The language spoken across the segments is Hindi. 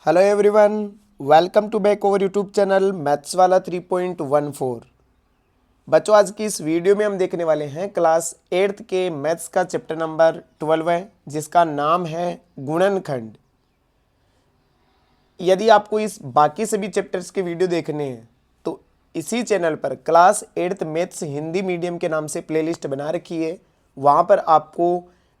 Hello everyone, welcome to back over YouTube channel maths वाला 3.14। बच्चों, आज की इस वीडियो में हम देखने वाले हैं क्लास 8th के मैथ्स का चैप्टर नंबर 12 है, जिसका नाम है गुणनखंड। यदि आपको इस बाकी सभी चैप्टर्स के वीडियो देखने हैं तो इसी चैनल पर class 8th maths Hindi medium के नाम से प्लेलिस्ट बना रखी है। वहाँ पर आपको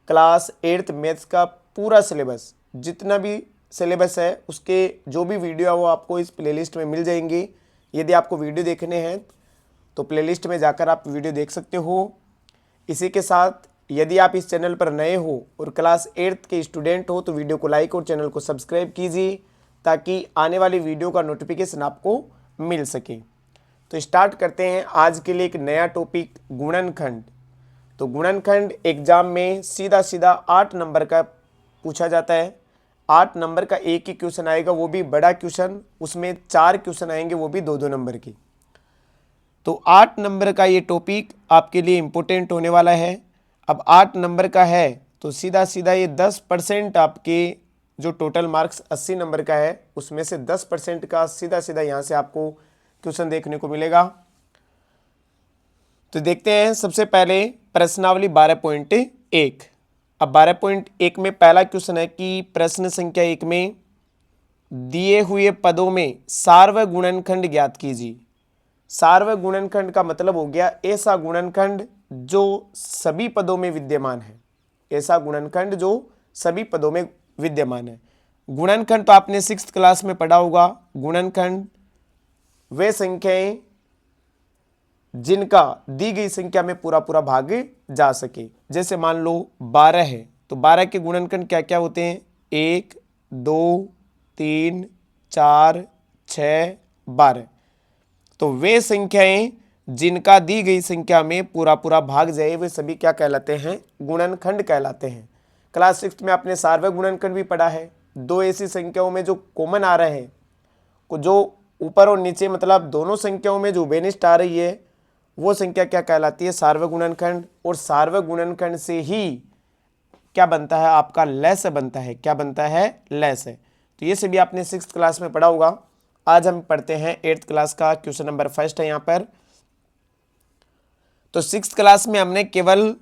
क्लास 8th मैथ्स का पूरा सिलेबस, जितना भी सिलेबस है उसके जो भी वीडियो है वो आपको इस प्लेलिस्ट में मिल जाएंगे। यदि आपको वीडियो देखने हैं तो प्लेलिस्ट में जाकर आप वीडियो देख सकते हो। इसी के साथ यदि आप इस चैनल पर नए हो और क्लास 8th के स्टूडेंट हो तो वीडियो को लाइक और चैनल को सब्सक्राइब कीजिए ताकि आने वाली वीडियो का नोटिफिकेशन आपको मिल सके। तो स्टार्ट करते हैं आज के लिए एक नया टॉपिक, गुणनखंड। तो गुणनखंड एग्जाम में सीधा सीधा 8 नंबर का पूछा जाता है। 8 नंबर का एक ही क्वेश्चन आएगा, वो भी बड़ा क्वेश्चन। उसमें 4 क्वेश्चन आएंगे, वो भी 2-2 नंबर के। तो 8 नंबर का ये टॉपिक आपके लिए इम्पोर्टेंट होने वाला है। अब 8 नंबर का है तो सीधा सीधा ये 10% आपके जो टोटल मार्क्स 80 नंबर का है उसमें से 10% का सीधा सीधा यहाँ से आपको क्वेश्चन देखने को मिलेगा। तो देखते हैं सबसे पहले प्रश्नावली 12.1। अब 12.1 में पहला क्वेश्चन है कि प्रश्न संख्या 1 में दिए हुए पदों में सार्वग गुणनखंड ज्ञात कीजिए। सार्वग गुणनखंड का मतलब हो गया ऐसा गुणनखंड जो सभी पदों में विद्यमान है। ऐसा गुणनखंड जो सभी पदों में विद्यमान है। गुणनखंड तो आपने 6th क्लास में पढ़ा होगा। गुणनखंड वे संख्याएं जिनका दी गई संख्या में पूरा पूरा भाग जा सके। जैसे मान लो 12 है तो 12 के गुणनखंड क्या क्या होते हैं? 1, 2, 3, 4, 6, 12। तो वे संख्याएं जिनका दी गई संख्या में पूरा पूरा भाग जाए वे सभी क्या कहलाते हैं? गुणनखंड कहलाते हैं। क्लास 6th में आपने सार्वग गुणनखंड भी पढ़ा है। दो ऐसी संख्याओं में जो कॉमन आ रहे हैं, जो ऊपर और नीचे मतलब दोनों संख्याओं में जो बेनिस्ट आ रही है वो संख्या क्या कहलाती है? सार्वग गुणनखंड। और सार्वग गुणनखंड से ही क्या बनता है? आपका लैस बनता है। क्या बनता है? लैस है। तो ये सभी आपने 6th क्लास में पढ़ा होगा। आज हम पढ़ते हैं 8th क्लास का क्वेश्चन नंबर 1 है यहाँ पर। तो 6th क्लास में हमने केवल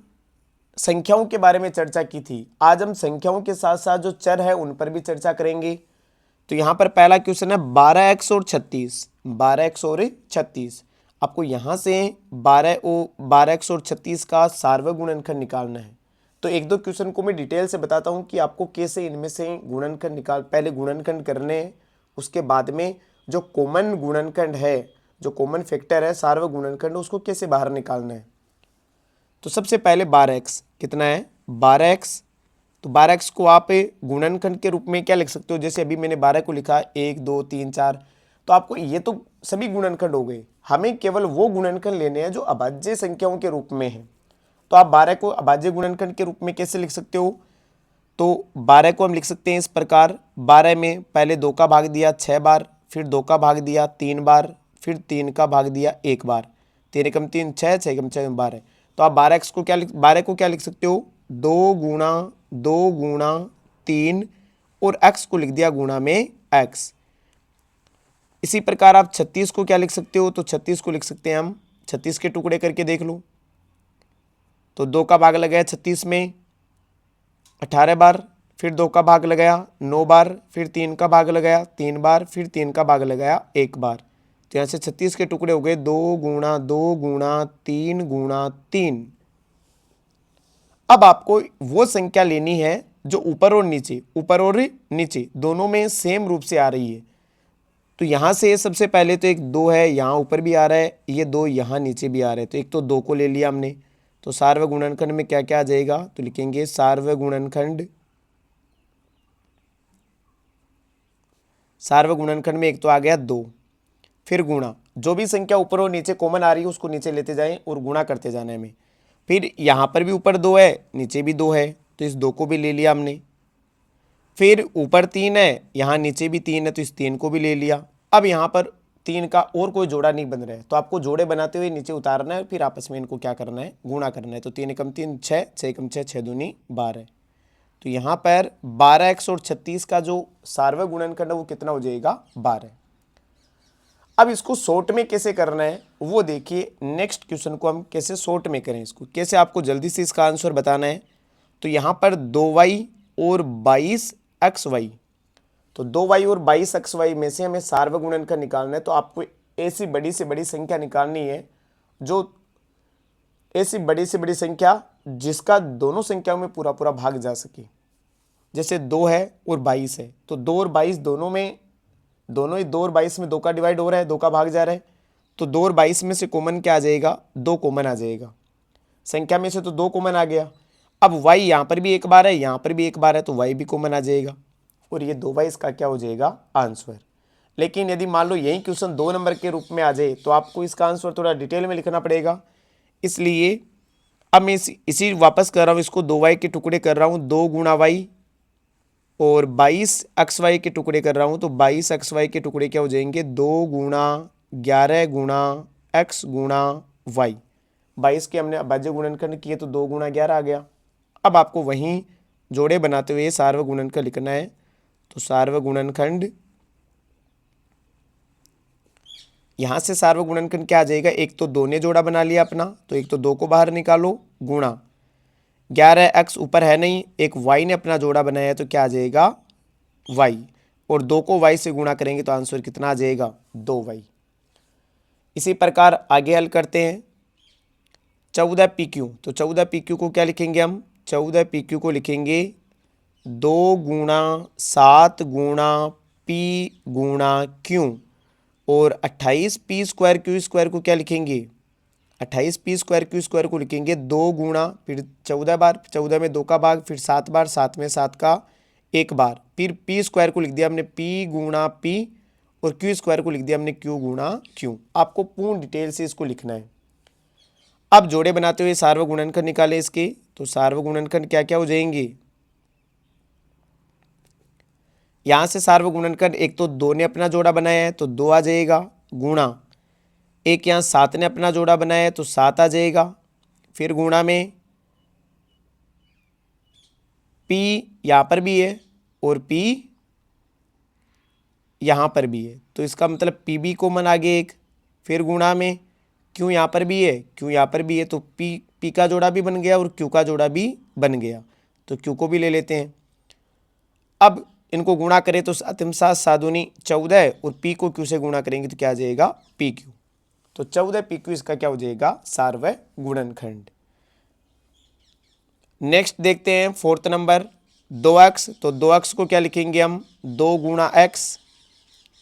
संख्याओं के बारे में चर्चा की थी। आज हम संख्याओं के साथ साथ जो चर है उन पर भी चर्चा करेंगे। तो यहाँ पर पहला क्वेश्चन है 12x और 36। 12x और 36 आपको यहाँ से 12x और 36 का सार्वग गुणनखंड निकालना है। तो एक दो क्वेश्चन को मैं डिटेल से बताता हूँ कि आपको कैसे इनमें से गुणनखंड पहले गुणनखंड करने हैं, उसके बाद में जो कॉमन गुणनखंड है, जो कॉमन फैक्टर है सार्वग गुणनखंड, उसको कैसे बाहर निकालना है। तो सबसे पहले 12x कितना है? 12x। तो 12x को आप गुणनखंड के रूप में क्या लिख सकते हो? जैसे अभी मैंने 12 को लिखा 1, 2, 3, 4। तो आपको ये तो सभी गुणनखंड हो गए। हमें केवल वो गुणनखंड लेने हैं जो अभाज्य संख्याओं के रूप में है। तो आप 12 को अभाज्य गुणनखंड के रूप में कैसे लिख सकते हो? तो 12 को हम लिख सकते हैं इस प्रकार। 12 में पहले 2 का भाग दिया 6 बार, फिर 2 का भाग दिया 3 बार, फिर 3 का भाग दिया 1 बार। 3 एकम 3 6, 6 एकम 6 12। तो आप 12 को क्या लिख सकते हो? 2 गुणा 2 गुणा 3 और x को लिख दिया गुणा में x। इसी प्रकार आप 36 को क्या लिख सकते हो? तो 36 को लिख सकते हैं हम 36 के टुकड़े करके देख लो। तो 2 का भाग लगाया 36 में 18 बार, फिर 2 का भाग लगाया 9 बार, फिर 3 का भाग लगाया 3 बार, फिर 3 का भाग लगाया 1 बार। तो यहाँ से 36 के टुकड़े हो गए 2 गुणा 2 गुणा 3 गुणा 3। अब आपको वो संख्या लेनी है जो ऊपर और नीचे दोनों में सेम रूप से आ रही है। तो यहाँ से सबसे पहले तो एक 2 है, यहाँ ऊपर भी आ रहा है, ये 2 यहाँ नीचे भी आ रहे हैं। तो एक तो 2 को ले लिया हमने। तो सार्वग गुणनखंड में क्या क्या आ जाएगा? तो लिखेंगे सार्वग गुणनखंड में एक तो आ गया 2, फिर गुणा, जो भी संख्या ऊपर और नीचे कॉमन आ रही है उसको नीचे लेते जाएं और गुणा करते जाने में। फिर यहाँ पर भी ऊपर 2 है, नीचे भी 2 है, तो इस 2 को भी ले लिया हमने। फिर ऊपर 3 है, यहाँ नीचे भी 3 है, तो इस 3 को भी ले लिया। अब यहाँ पर 3 का और कोई जोड़ा नहीं बन रहा है, तो आपको जोड़े बनाते हुए नीचे उतारना है, फिर आपस में इनको क्या करना है? गुणा करना है। तो 3 एकम 3 6, 6 एकम 6, 6 दूनी 12। तो यहाँ पर 12x और 36 का जो सार्वक गुणनखंड है वो कितना हो जाएगा 12। अब इसको शॉर्ट में कैसे करना है वो देखिए, नेक्स्ट क्वेश्चन को हम कैसे शॉर्ट में करें, इसको कैसे आपको जल्दी से इसका आंसर बताना है। तो यहाँ पर 2y और 22xy, तो 2y और 22xy में से हमें सार्वक गुणनखंड निकालना है। तो आपको ऐसी बड़ी से बड़ी संख्या निकालनी है, जो ऐसी बड़ी से बड़ी संख्या जिसका दोनों संख्याओं में पूरा पूरा भाग जा सके। जैसे 2 है और 22 है, तो 2 और 22 दोनों ही 2 और 22 में 2 का डिवाइड हो रहा है, 2 का भाग जा रहा है। तो 2 और 22 में से कॉमन क्या आ जाएगा, 2 कॉमन आ जाएगा। संख्या में से तो 2 कॉमन आ गया। अब y यहाँ पर भी एक बार है, यहाँ पर भी एक बार है, तो y भी कॉमन आ जाएगा और ये 2y इसका क्या हो जाएगा आंसर। लेकिन यदि मान लो यही क्वेश्चन 2 नंबर के रूप में आ जाए तो आपको इसका आंसर थोड़ा डिटेल में लिखना पड़ेगा। इसलिए अब मैं इसी वापस कर रहा हूँ, इसको 2y के टुकड़े कर रहा हूँ, 2 गुणा y और 22xy के टुकड़े कर रहा हूँ। तो 22xy के टुकड़े क्या हो जाएंगे, 2 गुणा 11 गुणा x गुणा y। 22 के हमने अभाज्य गुणनखंड किए तो 2 गुणा 11 आ गया। अब आपको वहीं जोड़े बनाते हुए सार्वक गुणनखंड लिखना है। तो सार्वक गुणनखंड, यहाँ से सार्वक गुणनखंड क्या आ जाएगा, एक तो 2 ने जोड़ा बना लिया अपना, तो एक तो 2 को बाहर निकालो, गुणा 11x ऊपर है नहीं, एक y ने अपना जोड़ा बनाया है तो क्या आ जाएगा y, और 2 को y से गुणा करेंगे तो आंसर कितना आ जाएगा 2y। इसी प्रकार आगे हल करते हैं 14pq। तो 14pq को क्या लिखेंगे हम, 14pq को लिखेंगे 2 गुणा 7 गुणा p गुणा q, और 28p स्क्वायर क्यू स्क्वायर को क्या लिखेंगे, 28p स्क्वायर क्यू स्क्वायर को लिखेंगे 2 गुणा, फिर 14 बार, 14 में 2 का भाग, फिर 7 बार, 7 में 7 का एक बार, फिर p स्क्वायर को लिख दिया हमने p गुणा p, और q स्क्वायर को लिख दिया हमने q गुणा q। आपको पूर्ण डिटेल से इसको लिखना है। अब जोड़े बनाते हुए सार्वक गुणनखंड निकाले इसके। तो सार्वक गुणनखंड क्या क्या हो जाएंगे, यहाँ से सार्वक गुणनखंड, एक तो 2 ने अपना जोड़ा बनाया है तो 2 आ जाएगा, गुणा एक यहाँ 7 ने अपना जोड़ा बनाया है तो 7 आ जाएगा, फिर गुणा में p यहाँ पर भी है और p यहाँ पर भी है, तो इसका मतलब p भी कॉमन आ गया एक, फिर गुणा में q यहाँ पर भी है, q यहाँ पर भी है, तो p का जोड़ा भी बन गया और q का जोड़ा भी बन गया, तो q को भी ले लेते हैं। अब इनको गुणा करें तो 7 7 7 14, और p को q से गुणा करेंगे तो क्या आ जाएगा pq। तो 14pq इसका क्या हो जाएगा सार्वक गुणनखंड। नेक्स्ट देखते हैं 4th नंबर 2x। तो 2x को क्या लिखेंगे हम, 2 गुणा x,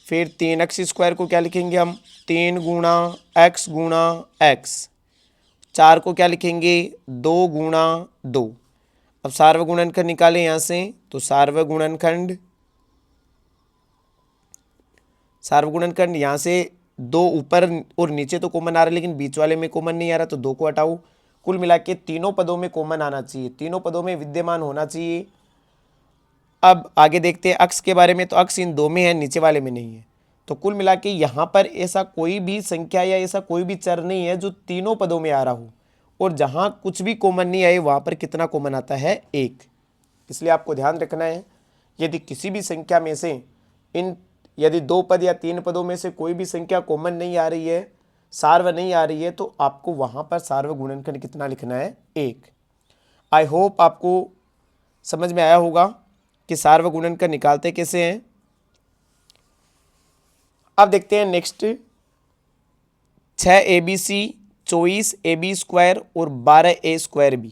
फिर 3x स्क्वायर को क्या लिखेंगे हम, 3 गुणा x गुणा x, 4 को क्या लिखेंगे 2 गुणा 2। अब सार्वक गुणनखंड निकालें यहाँ से। तो सार्वक गुणनखंड यहाँ से 2 ऊपर और नीचे तो कॉमन आ रहा है, लेकिन बीच वाले में कॉमन नहीं आ रहा, तो 2 को हटाओ। कुल मिला के तीनों पदों में कॉमन आना चाहिए, तीनों पदों में विद्यमान होना चाहिए। अब आगे देखते हैं अक्स के बारे में। तो अक्स इन 2 में है, नीचे वाले में नहीं है। तो कुल मिला के यहाँ पर ऐसा कोई भी संख्या या ऐसा कोई भी चर नहीं है जो तीनों पदों में आ रहा हो, और जहाँ कुछ भी कॉमन नहीं आए वहाँ पर कितना कॉमन आता है 1। इसलिए आपको ध्यान रखना है, यदि किसी भी संख्या में से यदि 2 पद या 3 पदों में से कोई भी संख्या कॉमन नहीं आ रही है, सार्व नहीं आ रही है, तो आपको वहाँ पर सार्वक गुणनखंड कितना लिखना है 1। आई होप आपको समझ में आया होगा कि सार्वक गुणनखंड निकालते कैसे हैं। अब देखते हैं नेक्स्ट 6abc 24ab स्क्वायर और 12a स्क्वायर बी।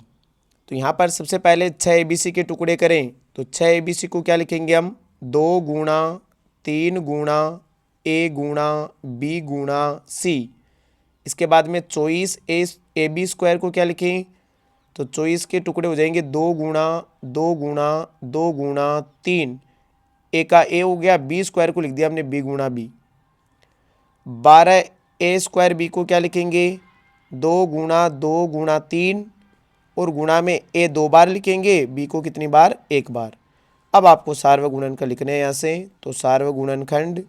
तो यहाँ पर सबसे पहले 6abc के टुकड़े करें। तो 6abc को क्या लिखेंगे हम, 2 गुणा 3 गुणा a गुणा b गुणा c। इसके बाद में 24ab स्क्वायर को क्या लिखें, तो 24 के टुकड़े हो जाएंगे 2 गुणा 2 गुणा 2 गुणा 3, ए का ए हो गया, बी स्क्वायर को लिख दिया हमने बी गुणा बी। 12a स्क्वायर बी को क्या लिखेंगे, 2 गुणा 2 गुणा 3, और गुणा में ए 2 बार लिखेंगे, बी को कितनी बार 1 बार। अब आपको सार्वक गुणनखंड लिखने हैं यहाँ से। तो सार्वक गुणनखंड,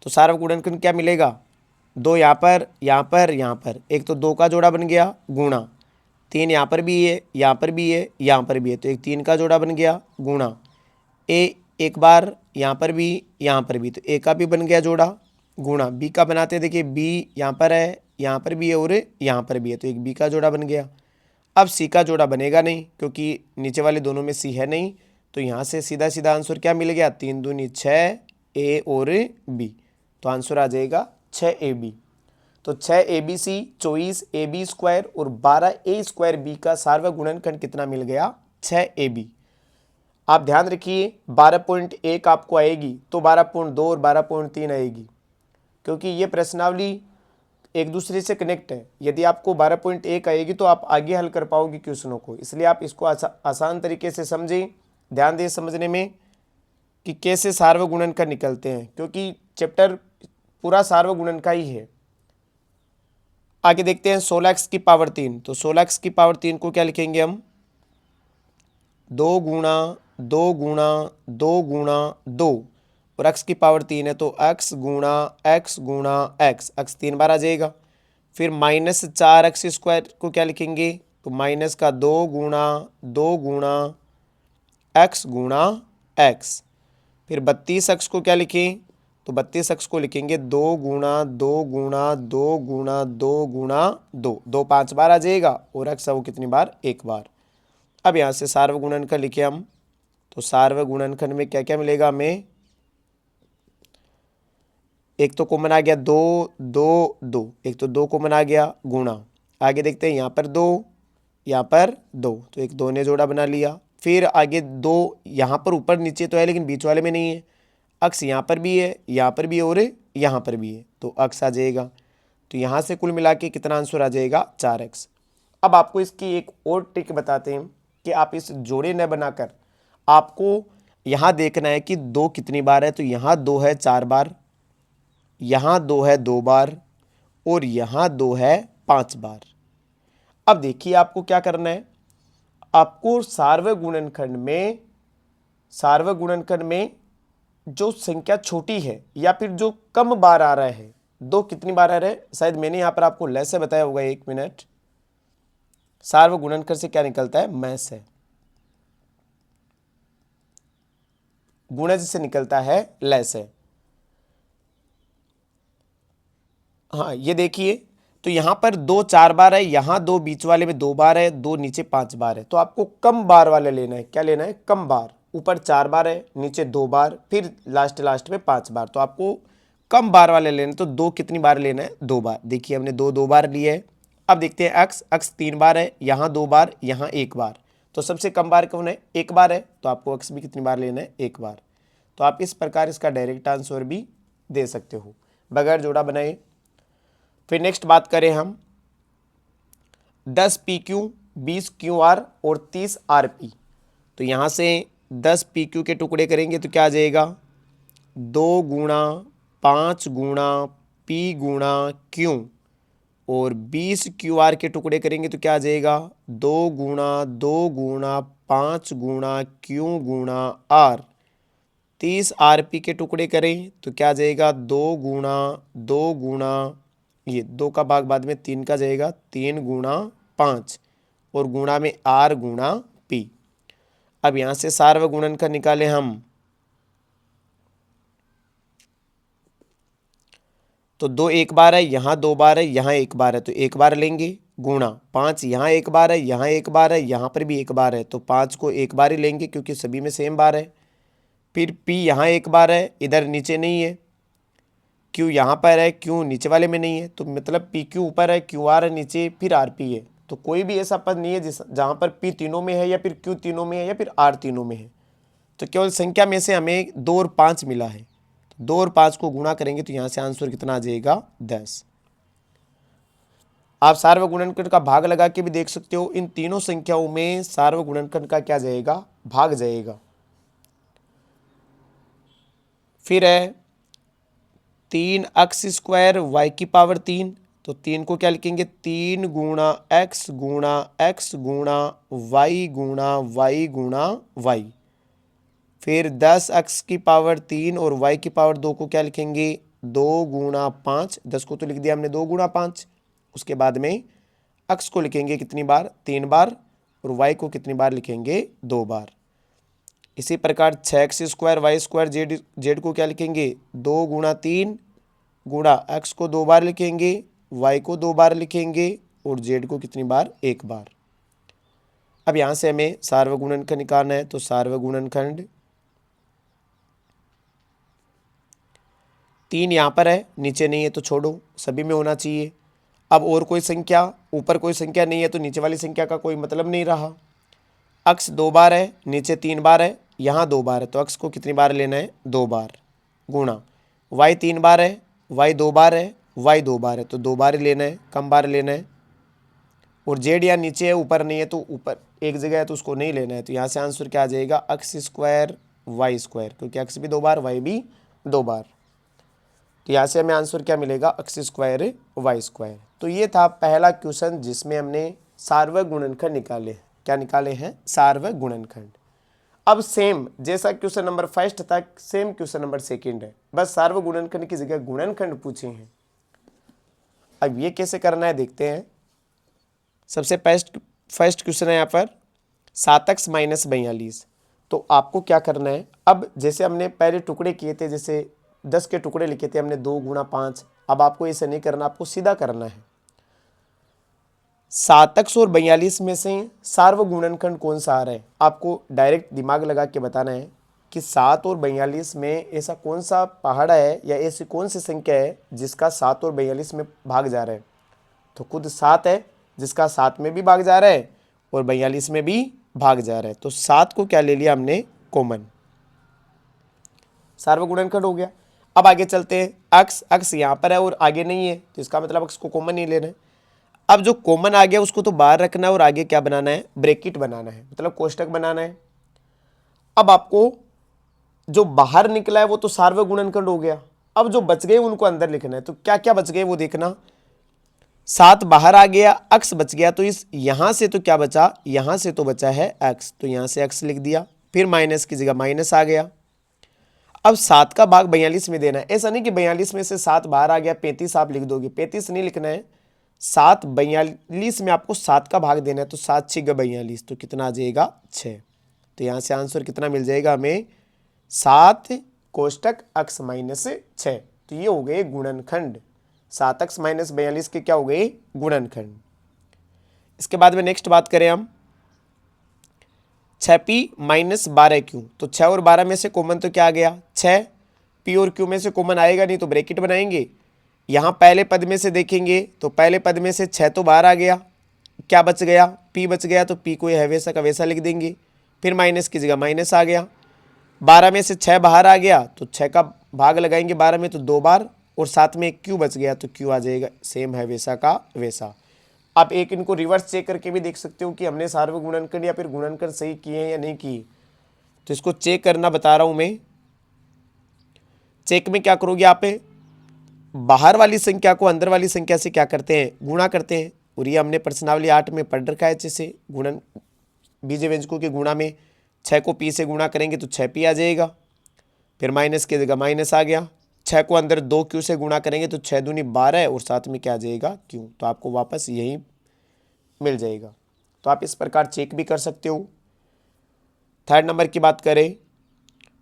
तो सार्वक गुणनखंड क्या मिलेगा, 2 यहाँ पर, यहाँ पर, यहाँ पर, एक तो 2 का जोड़ा बन गया गुणा 3 यहाँ पर भी है, यहाँ पर भी है, यहाँ पर भी है, तो एक 3 का जोड़ा बन गया गुणा एक बार यहाँ पर भी, यहाँ पर भी, तो ए का भी बन गया जोड़ा गुणा बी का बनाते हैं। देखिए बी यहाँ पर है, यहाँ पर भी है और यहाँ पर भी है, तो एक बी का जोड़ा बन गया। अब सी का जोड़ा बनेगा नहीं क्योंकि नीचे वाले दोनों में सी है नहीं, तो यहाँ से सीधा सीधा आंसर क्या मिल गया, 3 दूनी 6 ए और बी, तो आंसर आ जाएगा 6AB। तो 6ABC 24AB स्क्वायर और 12A स्क्वायर बी का सार्वगुणनखंड कितना मिल गया, 6AB। आप ध्यान रखिए 12.1 आपको आएगी तो 12.2 और 12.3 आएगी, क्योंकि ये प्रश्नावली एक दूसरे से कनेक्ट है। यदि आपको 12.1 आएगी तो आप आगे हल कर पाओगे क्वेश्चनों को, इसलिए आप इसको आसान तरीके से समझें, ध्यान दें समझने में कि कैसे सार्वगुणनखंड निकलते हैं, क्योंकि चैप्टर पूरा सार्वगुणन का ही है। आगे देखते हैं 16x की पावर 3, तो 16x की पावर 3 को क्या लिखेंगे हम, 2 गुणा 2 गुणा 2 गुणा 2 और x की पावर 3 है तो x गुणा x गुणा x, x 3 बार आ जाएगा। फिर -4x स्क्वायर को क्या लिखेंगे, तो माइनस का 2 गुणा 2 गुणा x गुणा x। फिर 32x को क्या लिखें, तो 32x को लिखेंगे 2 गुणा 2 गुणा 2 गुणा 2 गुणा 2, 2 5 बार आ जाएगा और x है वो कितनी बार, 1 बार। अब यहाँ से सार्वगुणनखंड लिखे हम, तो सार्वगुणनखंड में क्या क्या मिलेगा हमें, एक तो कॉमन आ गया 2 2 2, एक तो 2 कॉमन आ गया गुणा। आगे देखते हैं यहाँ पर 2 यहाँ पर 2, तो एक 2 ने जोड़ा बना लिया। फिर आगे 2 यहाँ पर ऊपर नीचे तो है लेकिन बीच वाले में नहीं है, अक्स यहाँ पर भी है, यहाँ पर भी है और यहाँ पर भी है, तो अक्स आ जाएगा। तो यहाँ से कुल मिला के कितना आंसर आ जाएगा, 4x। अब आपको इसकी एक और ट्रिक बताते हैं कि आप इस जोड़े न बनाकर आपको यहाँ देखना है कि 2 कितनी बार है, तो यहाँ 2 है 4 बार, यहाँ 2 है 2 बार और यहाँ 2 है 5 बार। अब देखिए आपको क्या करना है, आपको सार्वगुणनखंड में जो संख्या छोटी है या फिर जो कम बार आ रहा है, 2 कितनी बार आ रहा है, शायद मैंने यहाँ पर आपको लेस से बताया होगा, 1 मिनट। सार्वगुणनखंड से क्या निकलता है, मैस है, गुणज से निकलता है लेस है। हाँ ये देखिए, तो यहाँ पर 2 4 बार है, यहाँ 2 बीच वाले में 2 बार है, 2 नीचे 5 बार है, तो आपको कम बार वाले लेना है। क्या लेना है, कम बार। ऊपर 4 बार है, नीचे 2 बार, फिर लास्ट में 5 बार, तो आपको कम बार वाले लेने। तो 2 कितनी बार लेना है, 2 बार। देखिए हमने 2 बार लिए है। अब देखते हैं x 3 बार है, यहाँ 2 बार, यहाँ 1 बार, तो सबसे कम बार कौन है, 1 बार है, तो आपको x भी कितनी बार लेना है, 1 बार। तो आप इस प्रकार इसका डायरेक्ट आंसर भी दे सकते हो बगैर जोड़ा बनाए। फिर नेक्स्ट बात करें हम 10 PQ 20 QR और 30 RP, तो यहाँ से 10 PQ के टुकड़े करेंगे तो क्या आ जाएगा, 2 गुणा 5 गुणा P गुणा Q, और 20 QR के टुकड़े करेंगे तो क्या आ जाएगा, 2 गुणा 2 गुणा 5 गुणा Q गुणा R। 30 RP के टुकड़े करें तो क्या आ जाएगा, 2 गुणा 2 गुणा, ये 2 का भाग बाद में 3 का जाएगा, 3 गुणा 5 और गुणा में R गुणा P। अब यहाँ से सार्वगुणनखंड निकालें हम, तो 2 1 बार है, यहाँ 2 बार है, यहाँ 1 बार है, तो 1 बार लेंगे गुणा 5, यहाँ 1 बार है, यहाँ 1 बार है, यहाँ पर भी 1 बार है, तो 5 को 1 बार ही लेंगे क्योंकि सभी में सेम बार है। फिर P यहाँ 1 बार है, इधर नीचे नहीं है, Q यहाँ पर है, Q नीचे वाले में नहीं है, तो मतलब PQ ऊपर है, QR है नीचे, फिर RP है। तो कोई भी ऐसा पद नहीं है जहाँ पर P तीनों में है या फिर Q तीनों में है या फिर R तीनों में है। तो केवल संख्या में से हमें 2 और 5 मिला है, तो 2 और 5 को गुणा करेंगे तो यहाँ से आंसर कितना आ जाएगा, 10। आप सार्वगुणनखंड का भाग लगा के भी देख सकते हो, इन तीनों संख्याओं में सार्वगुणनखंड का क्या जाएगा, भाग जाएगा। फिर है 3x स्क्वायर y की पावर 3, तो 3 को क्या लिखेंगे, 3 गुणा x गुणा x गुणा y गुणा y गुणा y। फिर 10x की पावर 3 और y की पावर 2 को क्या लिखेंगे, 2 गुणा 5, 10 को तो लिख दिया हमने 2 गुणा 5। उसके बाद में x को लिखेंगे कितनी बार, 3 बार, और y को कितनी बार लिखेंगे, 2 बार। इसी प्रकार 6x square Y square Z को क्या लिखेंगे, 2 गुणा 3 गुणा x को 2 बार लिखेंगे, y को 2 बार लिखेंगे, और z को कितनी बार, 1 बार। अब यहाँ से हमें सार्वगुणनखंड निकालना है, तो सार्वगुणनखंड 3 यहाँ पर है, नीचे नहीं है तो छोड़ो, सभी में होना चाहिए। अब और कोई संख्या, ऊपर कोई संख्या नहीं है तो नीचे वाली संख्या का कोई मतलब नहीं रहा। x 2 बार है, नीचे 3 बार है, यहाँ 2 बार है, तो x को कितनी बार लेना है, 2 बार, गुणा y 3 बार है, y 2 बार है, y 2 बार है, तो 2 बार ही लेना है, कम बार लेना है। और z या नीचे है, ऊपर नहीं है, तो ऊपर एक जगह है तो उसको नहीं लेना है। तो यहाँ से आंसर क्या आ जाएगा, x स्क्वायर वाई स्क्वायर, क्योंकि x भी 2 बार, y भी 2 बार। तो यहाँ से हमें आंसर क्या मिलेगा, x स्क्वायर वाई स्क्वायर। तो ये था पहला क्वेश्चन जिसमें हमने सार्वगुणनखंड निकाले। क्या निकाले हैं, सार्वगुणनखंड। अब सेम जैसा क्वेश्चन नंबर फर्स्ट था, सेम क्वेश्चन नंबर सेकंड है, बस सार्वगुणनखंड की जगह गुणनखंड पूछे हैं। अब ये कैसे करना है देखते हैं। सबसे फर्स्ट क्वेश्चन है यहाँ पर 7x माइनस 42। तो आपको क्या करना है, अब जैसे हमने पहले टुकड़े किए थे, जैसे 10 के टुकड़े लिखे थे हमने 2 गुणा 5, अब आपको ऐसे नहीं करना, आपको सीधा करना है। 7x और 42 में से सार्वगुणनखंड कौन सा आ रहा है, आपको डायरेक्ट दिमाग लगा के बताना है कि 7 और 42 में ऐसा कौन सा पहाड़ा है या ऐसी कौन सी संख्या है जिसका 7 और 42 में भाग जा रहा है। तो खुद 7 है जिसका 7 में भी भाग जा रहा है और 42 में भी भाग जा रहा है। तो 7 को क्या ले लिया हमने, कॉमन, सार्वगुणनखंड हो गया। अब आगे चलते हैं, x यहाँ पर है और आगे नहीं है, तो इसका मतलब x को कॉमन नहीं लेना है। अब जो कॉमन आ गया उसको तो बाहर रखना है और आगे क्या बनाना है, ब्रैकेट बनाना है, मतलब कोष्टक बनाना है। अब आपको जो बाहर निकला है वो तो सार्वगुणनखंड हो गया, अब जो बच गए उनको अंदर लिखना है। तो क्या क्या बच गए वो देखना, 7 बाहर आ गया, x बच गया, तो इस यहां से तो क्या बचा, यहां से तो बचा है x, तो यहां से x लिख दिया, फिर माइनस की जगह माइनस आ गया। अब 7 का भाग 42 में देना है, ऐसा नहीं कि 42 में से 7 बाहर आ गया 35 आप लिख दोगे, 35 नहीं लिखना है, 7 42 में आपको 7 का भाग देना है, तो 7 6 42, तो कितना आ जाएगा 6। तो यहाँ से आंसर कितना मिल जाएगा हमें, 7 कोष्टक x माइनस 6। तो ये हो गए गुणनखंड, 7x माइनस 42 के क्या हो गए, गुणनखंड। इसके बाद में नेक्स्ट बात करें हम 6p माइनस 12q। तो 6 और 12 में से कॉमन तो क्या आ गया, 6, p और q में से कॉमन आएगा नहीं तो ब्रैकेट बनाएंगे। यहाँ पहले पद में से देखेंगे तो पहले पद में से 6 तो बाहर आ गया, क्या बच गया, p बच गया, तो p को है वैसा का वैसा लिख देंगे, फिर माइनस की जगह माइनस आ गया। 12 में से 6 बाहर आ गया तो 6 का भाग लगाएंगे 12 में तो 2 बार, और साथ में एक q बच गया, तो q आ जाएगा सेम है वैसा का वैसा। आप एक इनको रिवर्स चेक करके भी देख सकते हो कि हमने सार्वगुणनखंड या फिर गुणनखंड सही किए हैं या नहीं किए। तो इसको चेक करना बता रहा हूं मैं। चेक में क्या करोगे, आप बाहर वाली संख्या को अंदर वाली संख्या से क्या करते हैं, गुणा करते हैं। और ये हमने प्रश्नावली 8 में पढ़ रखा है, जैसे गुणन बीज व्यंजकों के गुणा में 6 को p से गुणा करेंगे तो 6p आ जाएगा, फिर माइनस की जगह माइनस आ गया। 6 को अंदर 2q से गुणा करेंगे तो 6 दूनी 12 और साथ में क्या आ जाएगा q, तो आपको वापस यही मिल जाएगा। तो आप इस प्रकार चेक भी कर सकते हो। थर्ड नंबर की बात करें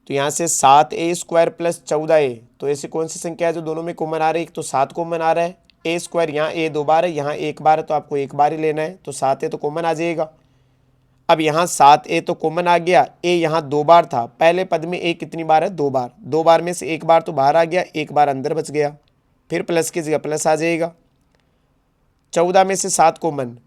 तो यहाँ से 7a स्क्वायर प्लस 14a, तो ऐसी कौन सी संख्या है जो दोनों में कॉमन आ रही है, एक तो 7 कॉमन आ रहा है, a स्क्वायर यहाँ a 2 बार है, यहाँ 1 बार है, तो आपको 1 बार ही लेना है, तो 7a तो कॉमन आ जाएगा। अब यहाँ 7a तो कॉमन आ गया, a यहाँ 2 बार था, पहले पद में a कितनी बार है, 2 बार, 2 बार में से 1 बार तो बाहर आ गया, 1 बार अंदर बच गया, फिर प्लस की जगह प्लस आ जाएगा। 14 में से 7 कॉमन,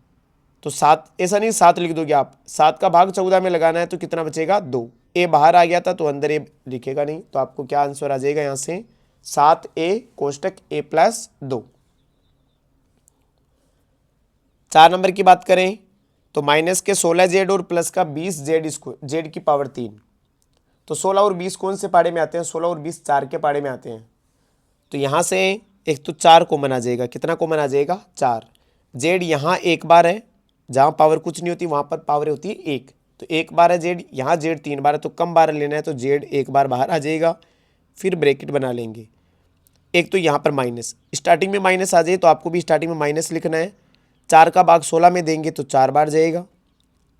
तो 7 ऐसा नहीं 7 लिख दोगे आप, 7 का भाग 14 में लगाना है तो कितना बचेगा 2, a बाहर आ गया था तो अंदर a लिखेगा नहीं, तो आपको क्या आंसर आ जाएगा यहाँ से 7a कोष्टक a प्लस 2। 4 नंबर की बात करें तो माइनस के 16z और प्लस का 20z स्क्वायर z की पावर 3। तो 16 और 20 कौन से पाड़े में आते हैं, 16 और 20 4 के पाड़े में आते हैं। तो यहाँ से एक तो 4 कॉमन आ जाएगा, कितना कॉमन आ जाएगा 4। z यहाँ 1 बार है, जहाँ पावर कुछ नहीं होती वहाँ पर पावर होती है 1, तो 1 बार है z, यहाँ z 3 बार है तो कम बार लेना है, तो z 1 बार बाहर आ जाएगा, फिर ब्रैकेट बना लेंगे। एक तो यहाँ पर माइनस, स्टार्टिंग में माइनस आ जाए तो आपको भी स्टार्टिंग में माइनस लिखना है। 4 का भाग 16 में देंगे तो 4 बार जाएगा।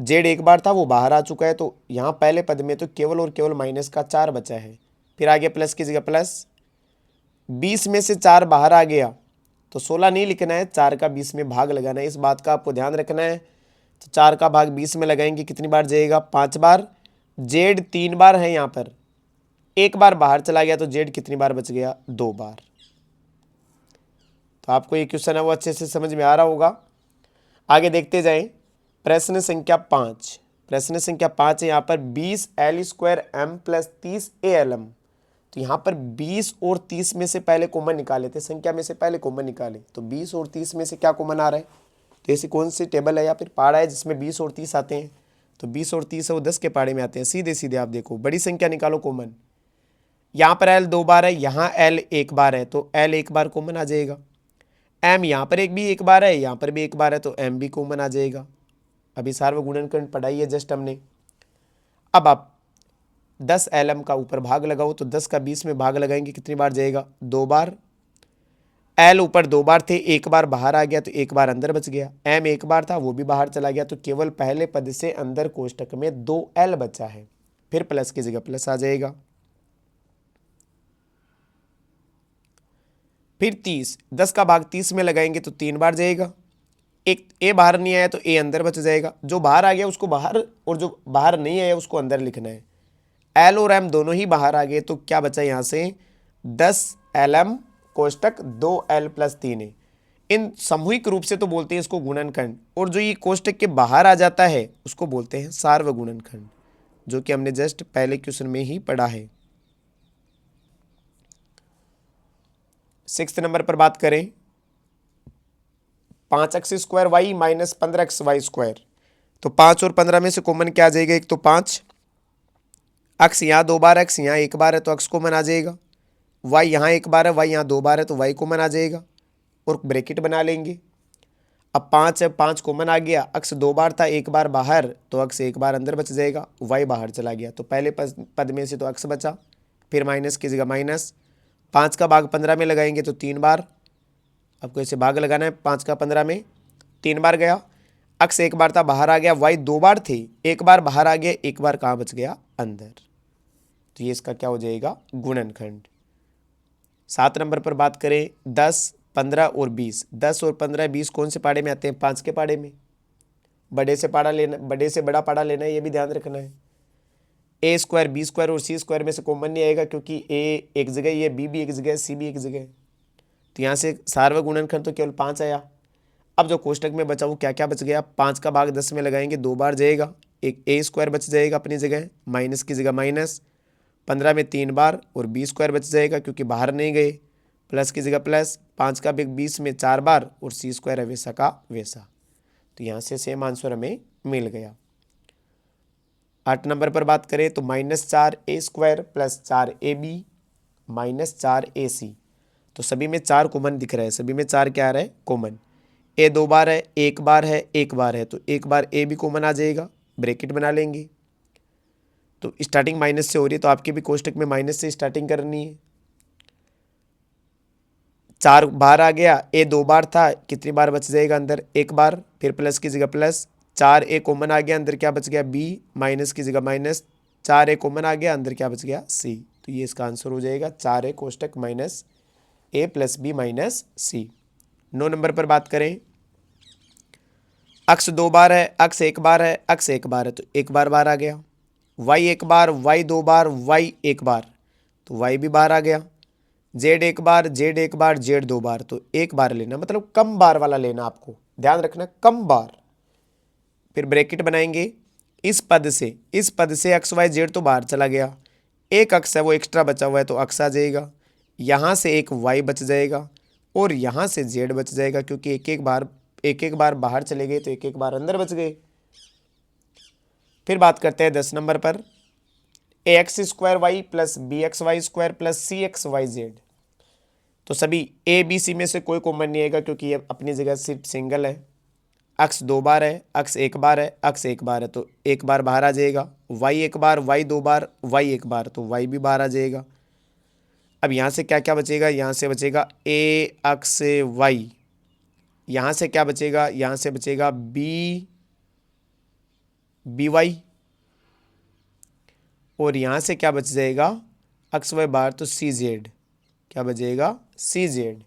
जेड एक बार था वो बाहर आ चुका है, तो यहाँ पहले पद में तो केवल और केवल माइनस का 4 बचा है। फिर आगे प्लस की जगह प्लस, 20 में से 4 बाहर आ गया तो 16 नहीं लिखना है, 4 का 20 में भाग लगाना है, इस बात का आपको ध्यान रखना है। तो 4 का भाग 20 में लगाएंगे कितनी बार जाएगा, 5 बार। जेड 3 बार है यहाँ पर, एक बार बाहर चला गया तो जेड कितनी बार बच गया, 2 बार। तो आपको ये क्वेश्चन है वो अच्छे से समझ में आ रहा होगा। आगे देखते जाएं। प्रश्न संख्या 5, प्रश्न संख्या 5 है यहाँ पर 20L² M प्लस 30ALM। तो यहाँ पर 20 और 30 में से पहले कॉमन निकाले थे, संख्या में से पहले कॉमन निकाले, तो 20 और 30 में से क्या कॉमन आ रहा है। तो ऐसी कौन सी टेबल है या फिर पाड़ा है जिसमें 20 और 30 आते हैं, तो 20 और 30 है वो 10 के पाड़े में आते हैं। सीधे सीधे आप देखो, बड़ी संख्या निकालो कॉमन। यहाँ पर L 2 बार है, यहाँ L 1 बार है, तो L 1 बार कॉमन आ जाएगा। M यहाँ पर एक बार है, यहाँ पर भी 1 बार है, तो M भी कॉमन आ जाएगा। अभी सार्वगुणनखंड पढ़ाई है जस्ट हमने। अब आप 10 LM का ऊपर भाग लगाओ, तो 10 का 20 में भाग लगाएंगे कितनी बार जाएगा, 2 बार। L ऊपर 2 बार थे, एक बार बाहर आ गया तो एक बार अंदर बच गया। M 1 बार था वो भी बाहर चला गया, तो केवल पहले पद से अंदर कोष्टक में 2L बचा है। फिर प्लस की जगह प्लस आ जाएगा। फिर 30, 10 का भाग 30 में लगाएंगे तो 3 बार जाएगा। एक ए बाहर नहीं आया तो ए अंदर बच जाएगा, जो बाहर आ गया उसको बाहर और जो बाहर नहीं आया उसको अंदर लिखना है। L और M दोनों ही बाहर आ गए, तो क्या बचा यहाँ से 10LM कोष्टक 2L प्लस 3 है। इन सामूहिक रूप से तो बोलते हैं इसको गुणनखंड, और जो ये कोष्टक के बाहर आ जाता है उसको बोलते हैं सार्वगुणनखंड, जो कि हमने जस्ट पहले क्वेश्चन में ही पढ़ा है। 6 नंबर पर बात करें, 5x² माइनस 15xy²। तो 5 और 15 में से कॉमन क्या आ जाएगा, एक तो 5, अक्स यहाँ 2 बार, अक्स यहाँ 1 बार है तो अक्स कॉमन आ जाएगा। वाई यहाँ 1 बार है, वाई यहाँ 2 बार है तो वाई कॉमन आ जाएगा, और ब्रैकेट बना लेंगे। अब 5 है, 5 कॉमन आ गया, अक्स 2 बार था, 1 बार बाहर तो अक्स 1 बार अंदर बच जाएगा, वाई बाहर चला गया, तो पहले पद में से तो अक्स बचा। फिर माइनस की जगह माइनस, 5 का भाग 15 में लगाएंगे तो 3 बार, आपको ऐसे भाग लगाना है, 5 का 15 में 3 बार गया। अक्स 1 बार था बाहर आ गया, वाई 2 बार थे, 1 बार बाहर आ गया, 1 बार कहाँ बच गया, अंदर। तो ये इसका क्या हो जाएगा, गुणनखंड। 7 नंबर पर बात करें, 10, 15 और 20। 10 और 15, 20 कौन से पाड़े में आते हैं, 5 के पाड़े में। बड़े से पाड़ा लेना, बड़े से बड़ा पाड़ा लेना है, ये भी ध्यान रखना है। A² B² और C² में से कॉमन नहीं आएगा, क्योंकि A एक जगह, ये B भी एक जगह, C भी एक जगह, तो यहाँ से सार्वगुणनखंड तो केवल 5 आया। अब जो कोष्टक में बचा वो क्या क्या बच गया, 5 का भाग 10 में लगाएंगे 2 बार जाएगा, एक A² बच जाएगा अपनी जगह, माइनस की जगह माइनस, 15 में 3 बार, और B² बच जाएगा क्योंकि बाहर नहीं गए, प्लस की जगह प्लस, 5 का भाग 20 में 4 बार, और C² है वैसा का वैसा। तो यहाँ से सेम आंसर हमें मिल गया। 8 नंबर पर बात करें तो -4A² plus 4AB minus 4AC। तो सभी में 4 कॉमन दिख रहा है, सभी में 4 क्या आ रहा है, कॉमन। A 2 बार है, 1 बार है, 1 बार है, तो 1 बार A भी कॉमन आ जाएगा, ब्रैकेट बना लेंगे। तो स्टार्टिंग माइनस से हो रही है तो आपके भी कोष्टक में माइनस से स्टार्टिंग करनी है। 4 बाहर आ गया, A 2 बार था, कितनी बार बच जाएगा अंदर, 1 बार। फिर प्लस की जगह प्लस, 4A कॉमन आ गया, अंदर क्या बच गया, B, माइनस की जगह माइनस, 4A कॉमन आ गया, अंदर क्या बच गया, C। तो ये इसका आंसर हो जाएगा 4A कोष्टक minus A plus B minus C। 9 number पर बात करें, अक्स 2 बार है, अक्स 1 बार है, अक्स 1 बार है, तो 1 बार बाहर आ गया। वाई 1 बार, वाई 2 बार, वाई 1 बार, तो वाई भी बाहर आ गया। जेड 1 बार, जेड 1 बार, जेड 2 बार, तो 1 बार लेना, मतलब कम बार वाला लेना, आपको ध्यान रखना कम बार। फिर ब्रैकेट बनाएंगे, इस पद से एक्स वाई जेड तो बाहर चला गया, एक अक्स है वो एक्स्ट्रा बचा हुआ है तो अक्स आ जाएगा, यहाँ से एक वाई बच जाएगा, और यहाँ से जेड बच जाएगा, क्योंकि एक एक बार बाहर चले गए तो एक एक बार अंदर बच गए। फिर बात करते हैं 10 नंबर पर, ax² plus bxy² plus cxyz। तो सभी ए बी सी में से कोई कॉमन नहीं आएगा, क्योंकि ये अपनी जगह सिर्फ सिंगल है। अक्स 2 बार है, अक्स 1 बार है, अक्स 1 बार है, तो 1 बार बाहर आ जाएगा। वाई 1 बार, वाई 2 बार, वाई 1 बार, तो वाई भी बाहर आ जाएगा। अब यहाँ से क्या क्या बचेगा, यहाँ से बचेगा ए अक्स वाई, यहाँ से क्या बचेगा, यहाँ से बचेगा बी वाई, और यहाँ से क्या बच जाएगा अक्स वाई बार, तो सी जेड, क्या बचेगा सी जेड।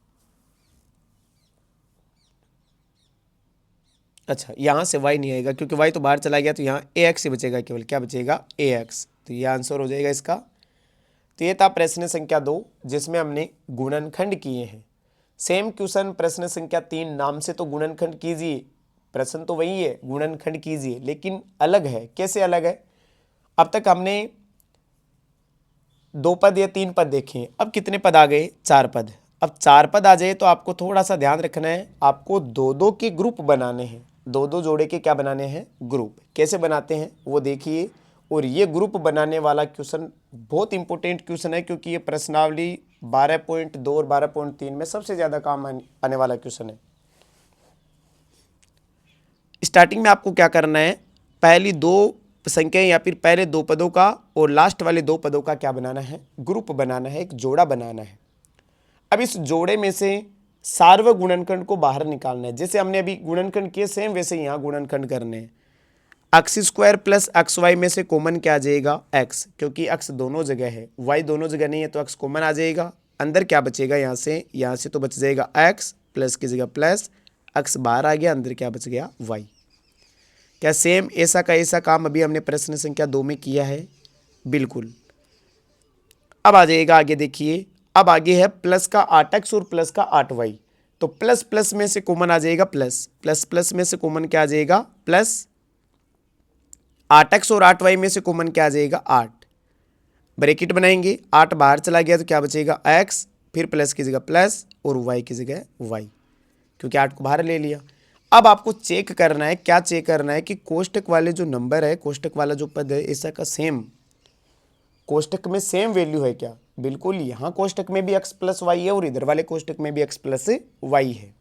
अच्छा यहाँ से y नहीं आएगा क्योंकि y तो बाहर चला गया, तो यहाँ ए एक्स ही बचेगा, केवल क्या बचेगा ए एक्स, तो ये आंसर हो जाएगा इसका। तो ये था प्रश्न संख्या 2 जिसमें हमने गुणनखंड किए हैं। सेम क्वेश्चन प्रश्न संख्या 3, नाम से तो गुणनखंड कीजिए, प्रश्न तो वही है गुणनखंड कीजिए, लेकिन अलग है। कैसे अलग है, अब तक हमने 2 पद या 3 पद देखे हैं, अब कितने पद आ गए, 4 पद। अब 4 पद आ जाए तो आपको थोड़ा सा ध्यान रखना है, आपको 2-2 के ग्रुप बनाने हैं, 2-2 जोड़े के क्या बनाने हैं, ग्रुप। कैसे बनाते हैं वो देखिए। और ये ग्रुप बनाने वाला क्वेश्चन बहुत इंपॉर्टेंट क्वेश्चन है, क्योंकि ये प्रश्नावली 12.2 और 12.3 में सबसे ज़्यादा काम आने वाला क्वेश्चन है। स्टार्टिंग में आपको क्या करना है, पहली 2 संख्या या फिर पहले 2 पदों का और लास्ट वाले 2 पदों का क्या बनाना है, ग्रुप बनाना है, एक जोड़ा बनाना है। अब इस जोड़े में से सार्वग गुणनखंड को बाहर निकालना है। जैसे हमने अभी गुणनखंड किए सेम वैसे यहाँ गुणनखंड करने हैं। X square plus x y में से कॉमन क्या आ जाएगा, एक्स, क्योंकि एक्स दोनों जगह है, वाई दोनों जगह नहीं है, तो एक्स कॉमन आ जाएगा। अंदर क्या बचेगा, यहाँ से तो बच जाएगा एक्स, प्लस की जगह प्लस, एक्स बाहर आ गया, अंदर क्या बच गया वाई। क्या सेम ऐसा का ऐसा काम अभी हमने प्रश्न संख्या 2 में किया है, बिल्कुल। अब आ जाएगा आगे, देखिए अब आगे है प्लस का 8x और प्लस का 8y, तो प्लस प्लस में से कॉमन आ जाएगा प्लस, प्लस प्लस में से कॉमन क्या आ जाएगा प्लस, 8x और 8y में से कॉमन क्या आ जाएगा 8, ब्रैकेट बनाएंगे, 8 बाहर चला गया तो क्या बचेगा x, फिर प्लस की जगह प्लस और y की जगह y, क्योंकि 8 को बाहर ले लिया। अब आपको चेक करना है, क्या चेक करना है कि कोष्टक वाले जो नंबर है, कोष्टक वाला जो पद है, ऐसा का सेम कोष्टक में सेम वैल्यू है क्या, बिल्कुल। यहाँ कोष्टक में भी x प्लस वाई है और इधर वाले कोष्टक में भी x प्लस वाई है।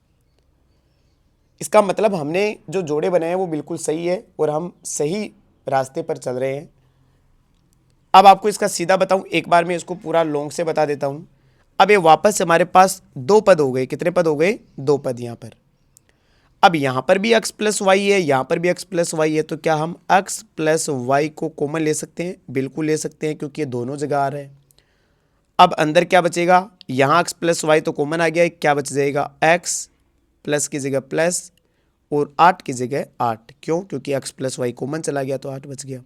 इसका मतलब हमने जो जोड़े बनाए हैं वो बिल्कुल सही है और हम सही रास्ते पर चल रहे हैं। अब आपको इसका सीधा बताऊं, एक बार मैं इसको पूरा लॉन्ग से बता देता हूं। अब ये वापस हमारे पास 2 पद हो गए, कितने पद हो गए, 2 पद यहाँ पर। अब यहाँ पर भी x प्लस वाई है, यहाँ पर भी x प्लस वाई है, तो क्या हम x प्लस वाई को कॉमन ले सकते हैं, बिल्कुल ले सकते हैं, क्योंकि ये दोनों जगह आ रहे हैं। अब अंदर क्या बचेगा, यहाँ x प्लस वाई तो कॉमन आ गया, क्या बच जाएगा x प्लस की जगह प्लस और 8 की जगह 8, क्यों, क्योंकि x प्लस वाई कॉमन चला गया तो 8 बच गया।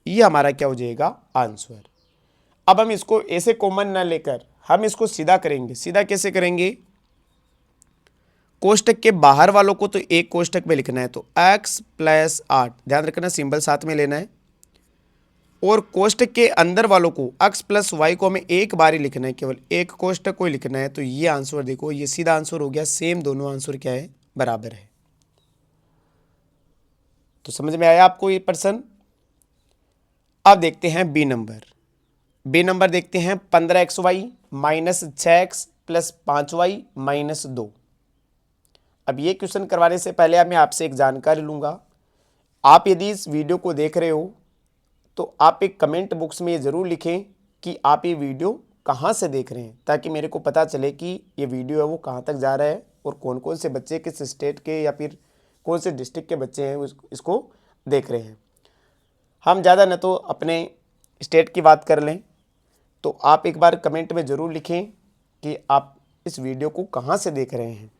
ये हमारा क्या हो जाएगा आंसर। अब हम इसको ऐसे कॉमन ना लेकर हम इसको सीधा करेंगे। सीधा कैसे करेंगे, कोष्टक के बाहर वालों को तो एक कोष्टक में लिखना है, तो x प्लस 8, ध्यान रखना सिंबल साथ में लेना है, और कोष्टक के अंदर वालों को x प्लस वाई को हमें एक बार ही लिखना है, केवल एक कोष्टक को ही लिखना है। तो ये आंसर देखो, ये सीधा आंसर हो गया, सेम दोनों आंसर क्या है, बराबर है। तो समझ में आया आपको ये प्रश्न। अब देखते हैं बी नंबर। बी नंबर देखते हैं 15xy minus 6x plus 5y minus 2। अब ये क्वेश्चन करवाने से पहले मैं आपसे एक जानकारी लूँगा। आप यदि इस वीडियो को देख रहे हो तो आप एक कमेंट बॉक्स में ये ज़रूर लिखें कि आप ये वीडियो कहाँ से देख रहे हैं, ताकि मेरे को पता चले कि ये वीडियो है वो कहाँ तक जा रहा है और कौन कौन से बच्चे किस स्टेट के या फिर कौन से डिस्ट्रिक्ट के बच्चे हैं इसको देख रहे हैं। हम ज़्यादा न तो अपने स्टेट की बात कर लें, तो आप एक बार कमेंट में ज़रूर लिखें कि आप इस वीडियो को कहाँ से देख रहे हैं।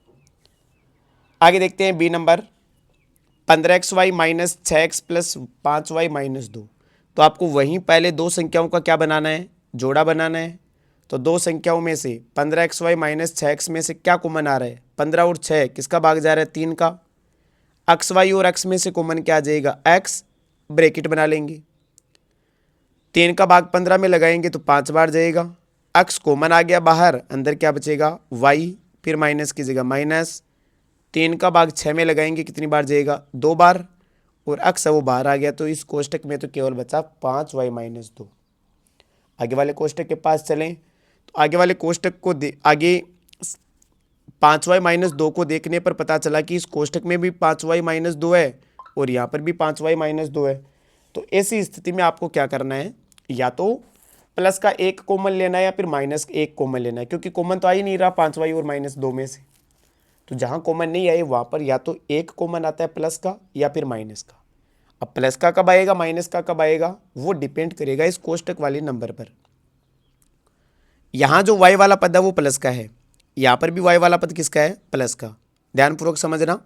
आगे देखते हैं b number 15xy minus 6x plus 5y minus 2। तो आपको वहीं पहले 2 संख्याओं का क्या बनाना है, जोड़ा बनाना है। तो 2 संख्याओं में से 15xy माइनस 6x में से क्या कॉमन आ रहा है, 15 और 6 किसका भाग जा रहा है, 3 का। xy और x में से कॉमन क्या आ जाएगा, x, ब्रैकेट बना लेंगे, 3 का भाग 15 में लगाएंगे तो 5 बार जाएगा, x कॉमन आ गया बाहर, अंदर क्या बचेगा y, फिर माइनस की जगह माइनस, 3 का भाग 6 में लगाएंगे कितनी बार जाएगा, 2 बार, और x वो बाहर आ गया, तो इस कोष्टक में तो केवल बचा 5y माइनस 2। आगे वाले कोष्टक के पास चलें तो आगे वाले कोष्टक को आगे 5y माइनस 2 को देखने पर पता चला कि इस कोष्टक में भी 5y माइनस 2 है और यहाँ पर भी 5y माइनस 2 है। तो ऐसी स्थिति में आपको क्या करना है, या तो प्लस का एक कॉमन लेना है या फिर माइनस एक कॉमन लेना है, क्योंकि कॉमन तो आ ही नहीं रहा 5y और -2 में से। तो जहाँ कॉमन नहीं आए वहाँ पर या तो एक कॉमन आता है प्लस का या फिर माइनस का। अब प्लस का कब आएगा माइनस का कब आएगा वो डिपेंड करेगा इस कोष्टक वाले नंबर पर। यहाँ जो y वाला पद है वो प्लस का है, यहाँ पर भी y वाला पद किसका है, प्लस का। ध्यानपूर्वक समझना,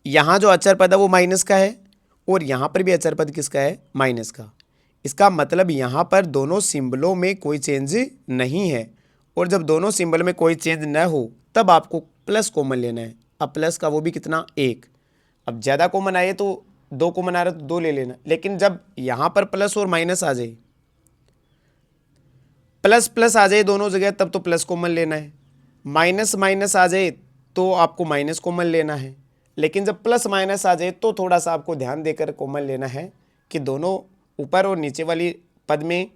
यहाँ जो अचर पद है वो माइनस का है और यहाँ पर भी अचर पद किसका है, माइनस का। इसका मतलब यहाँ पर दोनों सिंबलों में कोई चेंज नहीं है, और जब दोनों सिंबल में कोई चेंज न हो तब आपको प्लस कॉमन लेना है। अब प्लस का वो भी कितना, एक। अब ज़्यादा कॉमन आए तो 2 कॉमन आ रहा है तो 2 ले लेना, लेकिन जब यहाँ पर प्लस और माइनस आ जाए, प्लस प्लस आ जाए दोनों जगह, तब तो प्लस कॉमन लेना है। माइनस माइनस आ जाए तो आपको माइनस कॉमन लेना है, लेकिन जब प्लस माइनस आ जाए तो थोड़ा सा आपको ध्यान देकर कॉमन लेना है कि दोनों ऊपर और नीचे वाली पद में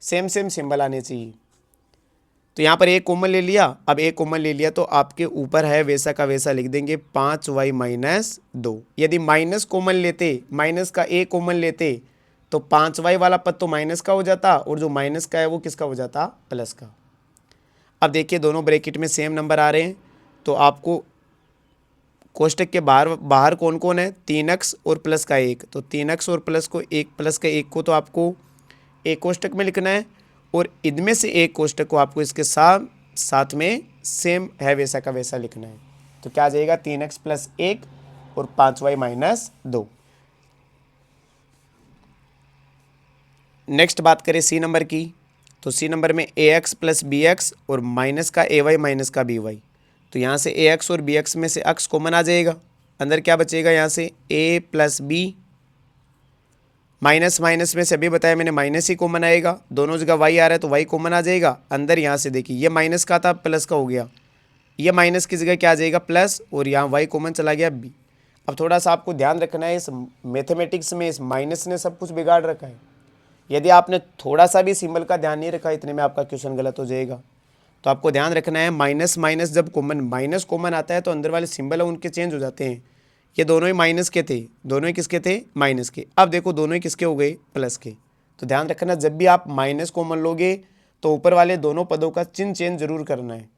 सेम सेम सिंबल आने चाहिए। तो यहाँ पर एक कॉमन ले लिया। अब एक कॉमन ले लिया तो आपके ऊपर है वैसा का वैसा लिख देंगे 5y - 2। यदि माइनस कॉमन लेते, माइनस का एक कॉमन लेते तो 5y वाला पद तो माइनस का हो जाता और जो माइनस का है वो किसका हो जाता, प्लस का। अब देखिए दोनों ब्रैकेट में सेम नंबर आ रहे हैं, तो आपको कोष्टक के बाहर बाहर कौन कौन है, 3x और प्लस का 1। तो 3x और प्लस को एक, प्लस का 1 को तो आपको एक कोष्टक में लिखना है, और इनमें से एक कोष्टक को आपको इसके साथ में सेम है वैसा का वैसा लिखना है। तो क्या आ जाएगा, 3x + 1 और 5y - 2। नेक्स्ट बात करें सी नंबर की, तो सी नंबर में ax + bx और माइनस का ay माइनस का by। तो यहाँ से ax और bx में से x कॉमन आ जाएगा, अंदर क्या बचेगा, यहाँ से a + b, माइनस माइनस में से अभी बताया मैंने माइनस ही कॉमन आएगा, दोनों जगह y आ रहा है तो y कॉमन आ जाएगा। अंदर यहाँ से देखिए ये माइनस का था प्लस का हो गया, ये माइनस की जगह क्या आ जाएगा, प्लस, और यहाँ y कॉमन चला गया b। अब थोड़ा सा आपको ध्यान रखना है, इस मैथमेटिक्स में इस माइनस ने सब कुछ बिगाड़ रखा है। यदि आपने थोड़ा सा भी सिंबल का ध्यान नहीं रखा, इतने में आपका क्वेश्चन गलत हो जाएगा। तो आपको ध्यान रखना है, माइनस माइनस जब कॉमन माइनस कॉमन आता है तो अंदर वाले सिंबल है उनके चेंज हो जाते हैं। ये दोनों ही माइनस के थे, दोनों ही किसके थे, माइनस के। अब देखो दोनों ही किसके हो गए, प्लस के। तो ध्यान रखना, जब भी आप माइनस कॉमन लोगे तो ऊपर वाले दोनों पदों का चिन्ह चेंज जरूर करना है।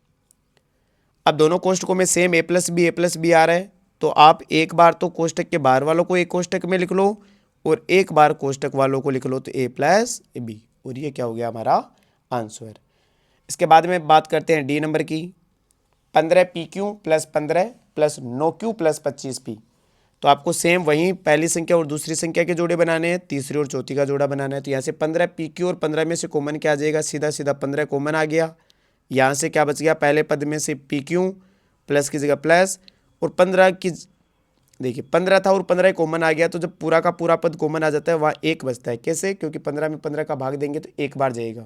अब दोनों कोष्टकों में सेम a + b आ रहा है, तो आप एक बार तो कोष्टक के बाहर वालों को एक कोष्टक में लिख लो और एक बार कोष्टक वालों को लिख लो, तो a + b, और ये क्या हो गया हमारा आंसर। इसके बाद में बात करते हैं डी नंबर की, 15pq + 15 + 9q + 25p। तो आपको सेम वहीं पहली संख्या और दूसरी संख्या के जोड़े बनाने हैं, तीसरी और चौथी का जोड़ा बनाना है। तो यहाँ से 15pq और 15 में से कॉमन क्या आ जाएगा, सीधा सीधा 15 कॉमन आ गया। यहाँ से क्या बच गया, पहले पद में से pq प्लस की जगह प्लस, और 15 की देखिए 15 था और 15 कॉमन आ गया, तो जब पूरा का पूरा पद कॉमन आ जाता है वहाँ एक बचता है। कैसे, क्योंकि 15 में 15 का भाग देंगे तो एक बार जाएगा।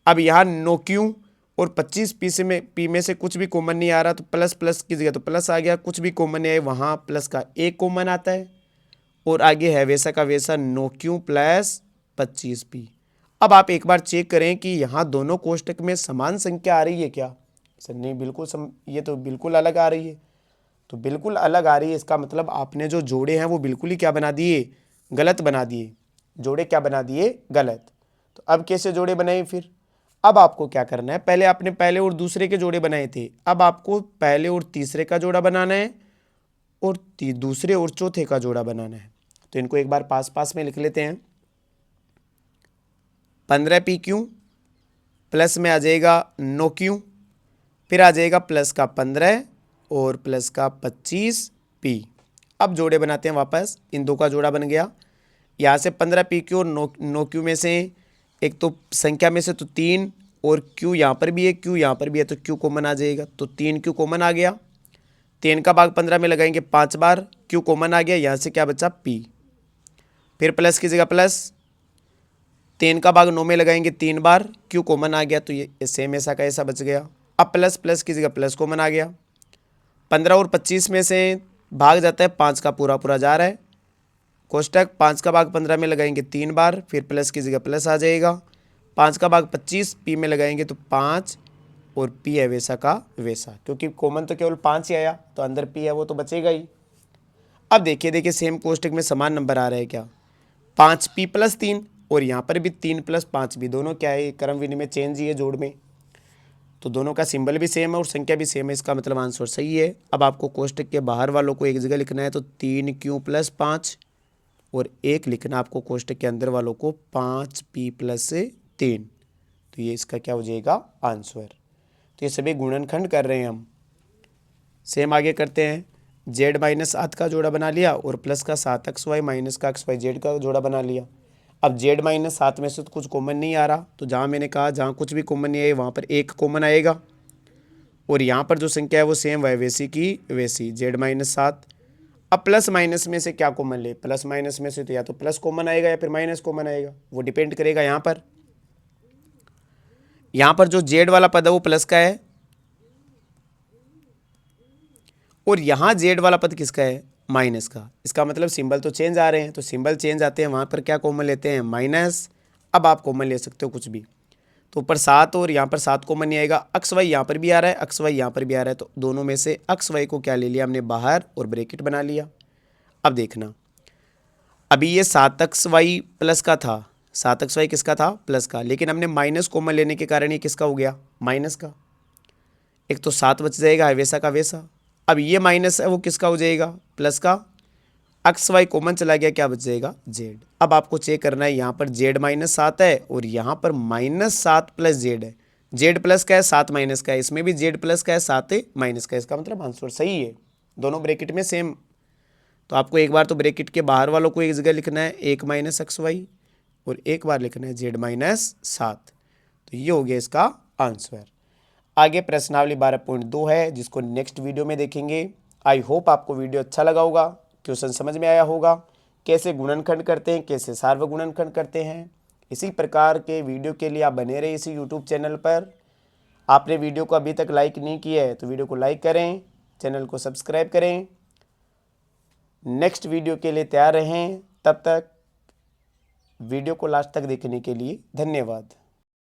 अब यहाँ 9q और 25p में से कुछ भी कॉमन नहीं आ रहा, तो प्लस प्लस की जगह तो प्लस आ गया, कुछ भी कॉमन नहीं आए वहाँ प्लस का एक कॉमन आता है, और आगे है वैसा का वैसा 9q + 25p। अब आप एक बार चेक करें कि यहाँ दोनों कोष्टक में समान संख्या आ रही है क्या। सर नहीं, बिल्कुल ये तो बिल्कुल अलग आ रही है। तो बिल्कुल अलग आ रही है, इसका मतलब आपने जो जोड़े हैं वो बिल्कुल ही क्या बना दिए, गलत बना दिए। जोड़े क्या बना दिए, गलत। तो अब कैसे जोड़े बनाए फिर, अब आपको क्या करना है, पहले आपने पहले और दूसरे के जोड़े बनाए थे, अब आपको पहले और तीसरे का जोड़ा बनाना है और दूसरे और चौथे का जोड़ा बनाना है। तो इनको एक बार पास पास में लिख लेते हैं। 15pq प्लस में आ जाएगा 9q, फिर आ जाएगा प्लस का 15 और प्लस का 25p। अब जोड़े बनाते हैं वापस, इन दो का जोड़ा बन गया। यहाँ से 15pq और 9q में से एक तो संख्या में से तो 3 और q यहाँ पर भी है, q यहाँ पर भी है, तो q कॉमन आ जाएगा, तो 3q कॉमन आ गया। 3 का भाग 15 में लगाएंगे 5 बार, q कॉमन आ गया, यहाँ से क्या बचा, p। फिर प्लस की जगह प्लस, 3 का भाग 9 में लगाएंगे 3 बार, q कॉमन आ गया, तो ये सेम ऐसा का ऐसा बच गया। अब प्लस प्लस की जगह प्लस कॉमन आ गया। 15 और 25 में से भाग जाता है 5 का पूरा पूरा जा रहा है, कोष्टक 5 का भाग 15 में लगाएंगे 3 बार, फिर प्लस की जगह प्लस आ जाएगा। 5 का भाग 25 p में लगाएंगे तो 5, और p है वैसा का वैसा, क्योंकि कॉमन तो केवल 5 ही आया, तो अंदर p है वो तो बचेगा ही। अब देखिए सेम कोष्टक में समान नंबर आ रहा है क्या, 5p + 3 और यहाँ पर भी 3 + 5 भी, दोनों क्या है, क्रम विनिमय चेंज ही है जोड़ में, तो दोनों का सिंबल भी सेम है और संख्या भी सेम है, इसका मतलब आंसर सही है। अब आपको कोष्टक के बाहर वालों को एक जगह लिखना है, तो 3q + 5 और 1 लिखना आपको कोष्टक के अंदर वालों को 5p + 3, तो ये इसका क्या हो जाएगा आंसर। तो ये सभी गुणनखंड कर रहे हैं हम। सेम आगे करते हैं, z - 7 का जोड़ा बना लिया और प्लस का 7xy माइनस का xyz का जोड़ा बना लिया। अब z - 7 में से तो कुछ कॉमन नहीं आ रहा, तो जहाँ मैंने कहा जहाँ कुछ भी कॉमन नहीं आए वहाँ पर 1 कॉमन आएगा, और यहाँ पर जो संख्या है वो सेम है, वैसी की वैसी z - 7। अब प्लस माइनस में से क्या कॉमन ले, प्लस माइनस में से तो या तो प्लस कॉमन आएगा या फिर माइनस कॉमन आएगा, वो डिपेंड करेगा। यहाँ पर जो z वाला पद है वो प्लस का है और यहाँ z वाला पद किसका है, माइनस का। इसका मतलब सिंबल तो चेंज आ रहे हैं, तो सिंबल चेंज आते हैं, वहाँ पर क्या कॉमन लेते हैं, माइनस। अब आप कॉमन ले सकते हो कुछ भी, तो ऊपर 7 और यहाँ पर 7 कॉमन नहीं आएगा। एक्स वाई यहाँ पर भी आ रहा है, एक्स वाई यहाँ पर भी आ रहा है, तो दोनों में से एक्स वाई को क्या ले लिया हमने बाहर और ब्रैकेट बना लिया। अब देखना, अभी ये 7xy प्लस का था, 7xy किसका था, प्लस का, लेकिन हमने माइनस कॉमन लेने के कारण ये किसका हो गया, माइनस का। एक तो 7 बच जाएगा वैसा का वैसा। अब ये माइनस है वो किसका हो जाएगा, प्लस का। एक्स वाई कॉमन चला गया, क्या बच जाएगा, जेड। अब आपको चेक करना है, यहाँ पर जेड -7 है और यहाँ पर -7 + जेड है। जेड प्लस का है, 7 माइनस का है, इसमें भी जेड प्लस का है, 7 माइनस का है, इसका मतलब आंसर सही है, दोनों ब्रैकेट में सेम। तो आपको एक बार तो ब्रैकेट के बाहर वालों को एक जगह लिखना है, 1 - xy, और एक बार लिखना है जेड -7, तो ये हो गया इसका आंसर। आगे प्रश्नावली 12.2 है, जिसको नेक्स्ट वीडियो में देखेंगे। आई होप आपको वीडियो अच्छा लगा होगा, क्वेश्चन समझ में आया होगा, कैसे गुणनखंड करते हैं, कैसे सार्वगुणनखंड करते हैं। इसी प्रकार के वीडियो के लिए आप बने रहे इसी यूट्यूब चैनल पर। आपने वीडियो को अभी तक लाइक नहीं किया है तो वीडियो को लाइक करें, चैनल को सब्सक्राइब करें। नेक्स्ट वीडियो के लिए तैयार रहें, तब तक वीडियो को लास्ट तक देखने के लिए धन्यवाद।